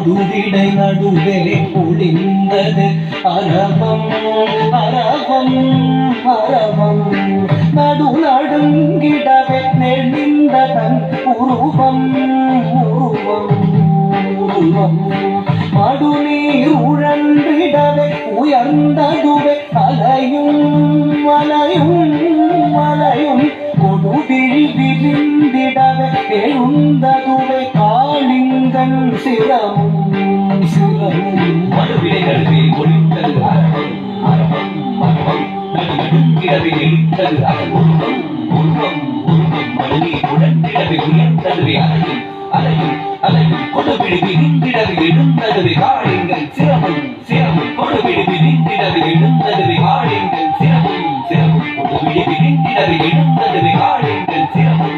தொழுதிடை நடுவே ஒளிந்தது அரவம் அரவம் அரவம் நடு நடுங்கிடவே நெளிந்ததன் உருவம் உருவம் உருவம் மடுநீர் உழன்றிடவே உயர்ந்ததுவே அலையும் அலையும் அலையும் கொடுவிழி விரிந்திடவே எழுந்ததுவே காளிங்கன் சிரமும் சிரமும் மடுவிடைகளுமே ஒளிந்தது அரவம் அரவம் அரவம் நடுநடுங்கிடவே எழுந்தது அதன் உருவம் உருவம் உருவம் மடுநீர் உழன்றிடவே உயர்ந்ததுவே அலையும் அலையும் அலையும் கொடுவிழி விரிந்திடவே எழுந்ததுவே காளிங்கன் சிரமும் சிரமும் கொடுவிழி விரிந்திடவே எழுந்ததுவே காளிங்கன் சிரமும் சிரமும் கொடுவிழி விரிந்திடவே எழுந்ததுவே காளிங்கன் சிரமும்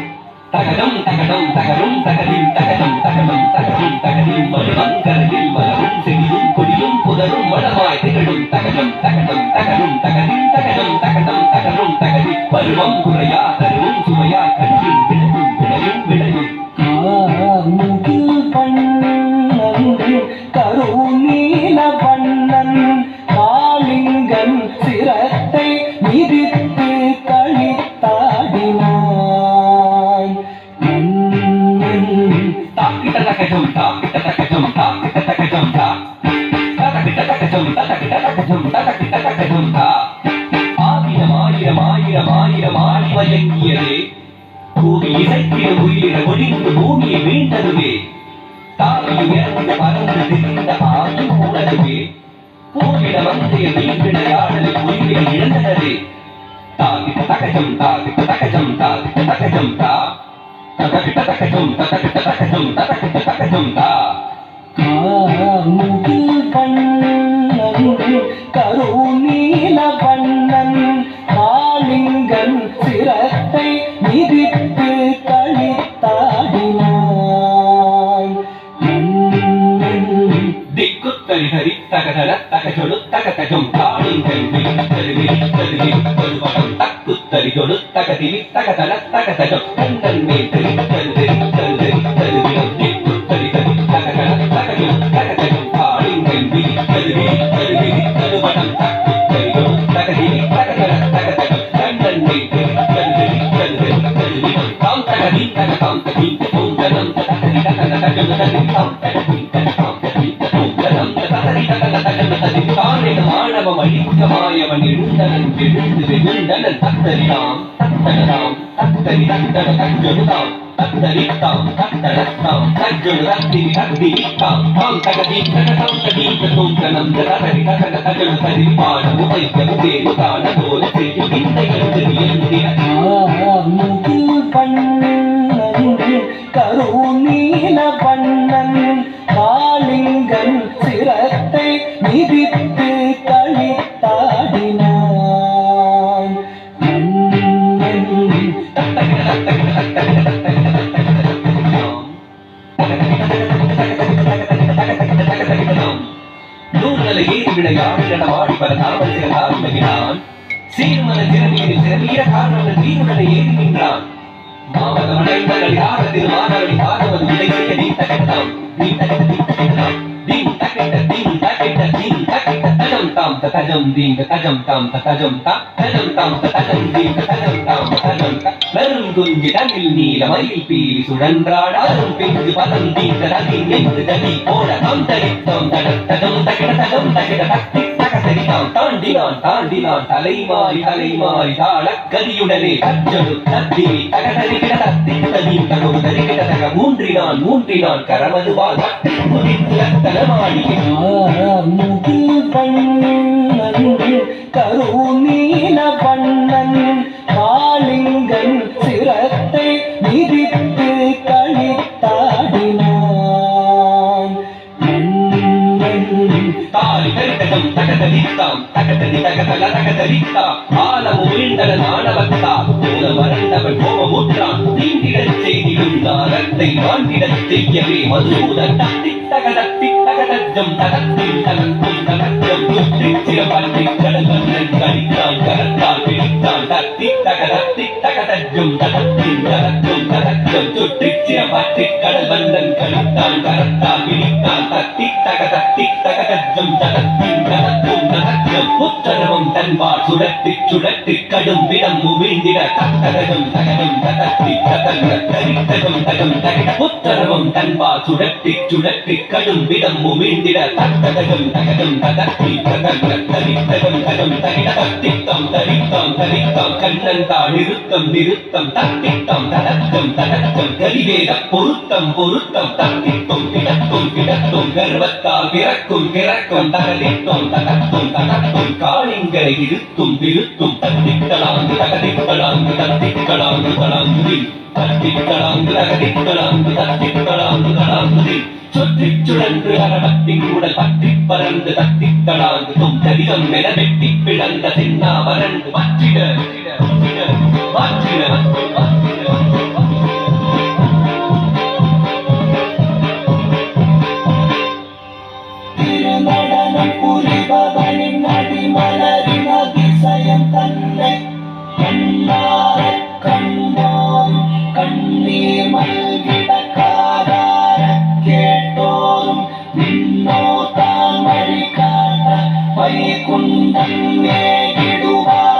தகடம் தகடம் தகரும் தகதில் தகடம் தகடம் தகரும் தகதில் மறுவங்கரையில் மலரும் செடியும் கொடியும் புதரும் வளமாய் திகழும் தகடம் தகடம் தகரும் தகதில் தகடம் தகடம் தகரும் தகதில் பருவம் குறையா தருவும் சுவையா கடியும் விளையும் விளையும் விளையும் முகில் பண்ணன் கருநீல பண்ணன் காளிங்கன் சிரத்தை மிதித்து கழித்தாடினாய் தாக்கிட்ட தகஜம் தாக்கிட்ட தகஜம் தாக்கிட்ட தகஜம் தா தகிட்ட தகஜம் தகிட்ட தகஜம் தகிட்ட தகஜம் தா ஆயிரம் ஆயிரம் ஆயிரம் ஆயிரம் ஆடி மயங்கியதே பூமி இசைக்கிற உயிரிட ஒளிந்து பூமியை வீழ்ந்ததுவே தாவி உயர்ந்து பறந்து திரிந்த ஆகி கூடதுவே பூவிட வந்தைய மீன்பிடையாடலில் உயிரை இழந்ததே தாகிட்ட தகஜம் தாகிட்ட தகஜம் தாகிட்ட தகஜம் தா தகிட்ட தகஜம் தகிட்ட தகஜம் தகிட்ட தகஜம் தா முகில் பண்ணன் கருநீல பண்ணன் காளிங்கன் சிரத்தை மிதித்து கழித்தாடினாய் திக்குத்தறி ஹரி தகதல தகஜொடு தகதஜம் காளிங்கன் விரித்தது விரித்தது விரித்தது படம் தக்குத்தறி ஜொடு தகதிவி தகதல தகதஜம் கண்ணன் மேல் தெரித்தது தெரித்தது தெரித்தது விடம் திக்குத்தறி ஹரி தகதல தகஜம் தகதஜம் காளிங்கன் விரித்தது விரித்தது விரித்தது படம் தக்குத்தறி ஜொடு தகதிவி தகதல தகதஜம் கண்ணன் மேல் தெரித்தது தெரித்தது தெரித்தது விடம் தாம் தகதி தகதாம் தகி தோந்தனம் தகதி தகத தகஜம் தகதி தாம் தகதி தகதாம் தகி தோந்தனம் தகதி தகத தகஜம் தகதி தானென மாணவம் அழிக்கமாயவன் எழுந்தனன் எழுந்து வெகுண்டனன் தத்தரிதாம் தத்தனதாம் தத்தரி தத்தன தஞ்சொடுதாம் தத்தரித்தாம் தத்தனத்தாம் தஞ்சொடு தத்திரி தத்திரித்தாம் தாம் தகதி தகதாம் தகி தோந்தனம் தகதி தகத தகஜம் தகதி பாட உதைக்க உதேனு தான போல செய்யும் இந்த எழுந்து வியந்திர முகில் பண்ணன் கருநீல பண்ணன் காளிங்கன் சிரத்தை மிதித்து கழித்தாடினாய் நூல்களை ஏறி விளையாடி பல தாவல் சில தாழ்மையினான் சீர்மன சிறமீரில் சிறமீர காரணங்கள் நீருடனை ஏறி நின்றான் மாமகம் அடைந்தகள் யாரதில் மாணவனை பாதவது விளைவிக்க நீ தகட்டாம் நீ தகட்ட நீ தகட்டாம் தீம் தகட்ட தீம் தகட்ட தீம் தகட்ட தஜம் தாம் தஜம் தீம் தஜம் தாம் தஜம் தா தஜம் தாம் தஜம் தீம் தஜம் தாம் தஜம் தா நரும் குஞ்சி தனில் நீல மயில் பீலி சுழன்றாட அரும் பிஞ்சு பதம் தீம் ததி என்று ததி போட தாம் தரித்தம் தஜம் தகட தஜம் தகட தத்தி தகதரித்தாம் தாண்டினான் தாண்டினான் தலைமாறி தலைமாறி தாள கதியுடனே தஜடு தத்திரி தகதரிகிட தத்தி ததீம் தகடு தரிகிட தக மூன்றினான் மூன்றினான் கரமது வாழ் தத்தி குதித்து லத்தனமாடி முகில் பண்ணன் கருநீல பண்ணன் காளிங்கன் சிரத்தை மிதித்து கழித்தாடினாய் தாலி கரித்தகம் தகதரித்தாம் தகதரி தகதல தகதரித்தாம் ஆலமு வீழ்ந்தன நாணவத்தா மூல மறந்தவன் கோபமுற்றான் தீண்டிடச் செய்திடும் நாரத்தை வாண்டிடச் செய்யவே மதுசூதன் தத்தி தகதத்தி தகதஜம் தகத்தில் தகத்தும் தகஜம் துற்றிச் சிறப்பற்றிக் கடல் கண்ணன் கடித்தான் கரத்தால் பிடித்தான் தத்தி தகதத்தி தகதஜும் தகத்தின் தகத்தும் தகஜம் சுற்றிச்சிரம் பற்றி கடல் வந்தன் கழித்தான் கரத்தான் விழித்தான் தத்தி தகதத்தி தகதஜும் தகத்தின் தகத்தும் தகஜம் புத்தரவும் தன்பால் சுழற்றி சுழற்றி கடும் விடம் உமிழ்ந்திட தகதகம் தகதம் தகத்தி தகங்க தரித்தகம் தகம் தகிட புத்தரவும் தன்பால் சுழற்றி சுழற்றி கடும் விடம் உமிழ்ந்திட தகதகம் தகதம் தகத்தி தகங்க தரித்தகம் தகம் தகிட தத்தித்தம் தரித்தம் தரித்தம் கண்ணன்தான் நிறுத்தம் நிறுத்தம் தத்தித்தம் தடக்கம் தடக்கம் கலிவேத பொருத்தம் பொருத்தம் தத்தித்தும் கிடத்தும் கிடத்தும் கர்வத்தால் பிறக்கும் பிறக்கும் தகதித்தம் தகத்தும் தகத்தும் காளிங்கரை இருத்தும் விருத்தும் தத்திக்கலாங்கு தகதிக்கலாங்கு தத்திக்கலாங்கு கலாங்குதில் தத்திக்கலாங்கு தகதிக்கலாங்கு தத்திக்கலாங்கு கலாங்குதில் சுற்றிச் சுழன்று அரவத்தின் உடல் பற்றிப் பறந்து தத்திக்கலாங்கு தொந்தரிதம் என வெட்டிப் பிளந்த சின்னா வறண்டு மாற்றிட மாற்றிட திருநடனம் புரிபவனின் அடிமலரின் அதிசயம் தன்னை கண்ணாரக் கண்டோம் கண்ணீர் மல்கிட காதாரக் கேட்டோம் விண்ணோ தாமரை காட்ட வைகுண்டம் மேகிடுவார்